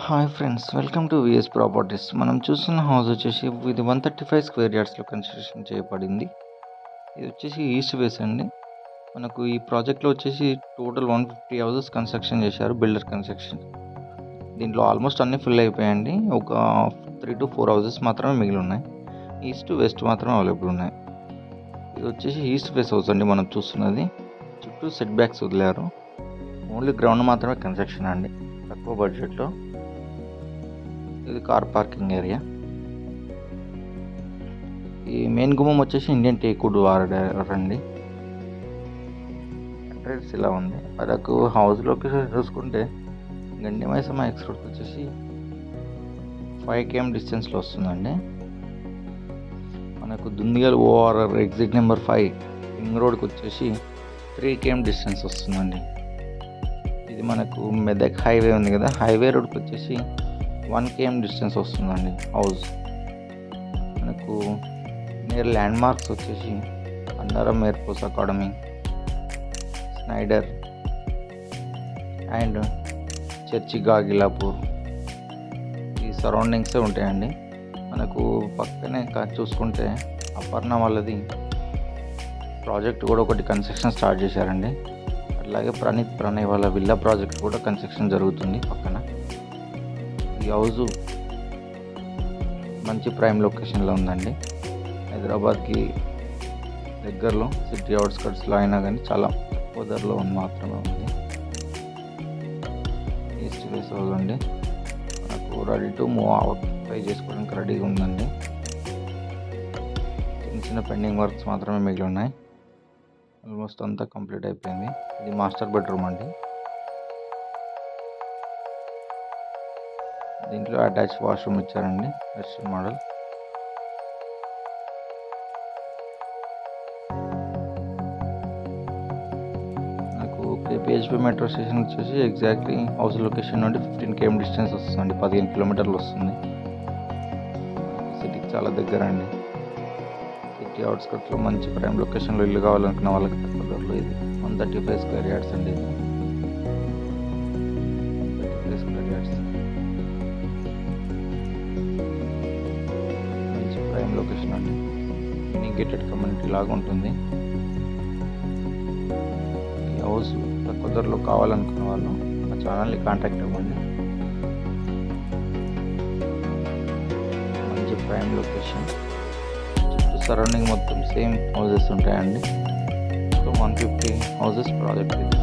Hi friends, welcome to VS properties. మనం చూస్తున్న house వచ్చేసి ఇది 135 స్క్వేర్ యార్డ్స్లో కన్స్ట్రక్షన్ చేయబడింది. ఇది వచ్చేసి ఈస్ట్ ఫేస్ అండి. మనకు ఈ ప్రాజెక్ట్లో వచ్చేసి టోటల్ 150 హౌసెస్ కన్స్ట్రక్షన్ చేశారు, బిల్డర్ కన్స్ట్రక్షన్. దీంట్లో ఆల్మోస్ట్ అన్నీ ఫుల్ అయిపోయాయండి. ఒక 3 to 4 హౌసెస్ మాత్రమే మిగిలి ఉన్నాయి. ఈస్ట్ వెస్ట్ మాత్రమే అవైలబుల్ ఉన్నాయి. ఇది వచ్చేసి ఈస్ట్ ఫేస్ హౌస్ అండి. మనం చూస్తున్నది చుట్టూ సెట్ బ్యాక్స్ వదిలేరు. ఓన్లీ గ్రౌండ్ మాత్రమే కన్స్ట్రక్షన్ అండి, తక్కువ బడ్జెట్లో. ఇది కార్ పార్కింగ్ ఏరియా. ఈ మెయిన్ గుమ్మం వచ్చేసి ఇండియన్ టేక్వుడ్ వాడారండి. ఎంట్రన్స్ ఇలా ఉంది. మనకు హౌస్ లొకేషన్ చూసుకుంటే గండి మైసమ్మ ఎక్స్రోడ్కి వచ్చేసి 5 km డిస్టెన్స్లో వస్తుందండి. మనకు Dundigal ORR exit number 5 ring రోడ్కి వచ్చేసి 3 km డిస్టెన్స్ వస్తుందండి. ఇది మనకు మెదక్ హైవే ఉంది కదా, హైవే రోడ్కి వచ్చేసి 1 km డిస్టెన్స్ వస్తుందండి హౌస్. మనకు నియర్ ల్యాండ్ మార్క్స్ వచ్చేసి Annaram air force academy, Schneider and church Gagillapur, ఈ సరౌండింగ్సే ఉంటాయండి. మనకు పక్కనే చూసుకుంటే అపర్ణ వాళ్ళది ప్రాజెక్ట్ కూడా ఒకటి కన్స్ట్రక్షన్ స్టార్ట్ చేశారండి. అట్లాగే ప్రణయ్ వాళ్ళ విల్లా ప్రాజెక్ట్ కూడా కన్స్ట్రక్షన్ జరుగుతుంది పక్కన. ఈ హౌజు మంచి ప్రైమ్ లొకేషన్లో ఉందండి. హైదరాబాద్కి దగ్గరలో, సిటీ అవుట్స్కట్స్లో అయినా కానీ చాలా తక్కువ ధరలో మాత్రమే ఉంది. ఈస్ట్ ఫేస్ హౌస్ అండి. నాకు రెడీ టు మూవ్ అవుట్ పై చేసుకోవడానికి రెడీగా ఉందండి. చిన్న చిన్న పెండింగ్ వర్క్స్ మాత్రమే మిగిలి ఉన్నాయి. ఆల్మోస్ట్ అంతా కంప్లీట్ అయిపోయింది. ఇది మాస్టర్ బెడ్రూమ్ అండి. దీంట్లో అటాచ్ వాష్రూమ్ ఇచ్చారండి, వెస్టర్న్ మోడల్. నాకు కేపీహెచ్పీ మెట్రో స్టేషన్ వచ్చేసి ఎగ్జాక్ట్లీ హౌస్ లొకేషన్ నుండి 15 km డిస్టెన్స్ వస్తుందండి, 15 కిలోమీటర్లు వస్తుంది. సిటీకి చాలా దగ్గర అండి. సిటీ అవుట్స్కట్స్లో మంచి ప్రైమ్ లొకేషన్లో ఇల్లు కావాలనుకున్న వాళ్ళకి తక్కువ ధరలో ఇది 135 స్క్వేర్ యార్డ్స్ అండి. ఇది 135 స్క్వేర్ యార్డ్స్ ప్రైమ్ లొకేషన్ అండి. మినీ గేటెడ్ కమ్యూనిటీ లాగా ఉంటుంది. ఈ హౌస్ తక్కువ ధరలో కావాలనుకున్న వాళ్ళు మా ఛానల్ని కాంటాక్ట్ అవ్వండి. మంచి ప్రైమ్ లొకేషన్, చుట్టూ సరౌండింగ్ మొత్తం సేమ్ హౌసెస్ ఉంటాయండి. 150 హౌసెస్ ప్రాజెక్ట్ ఇది.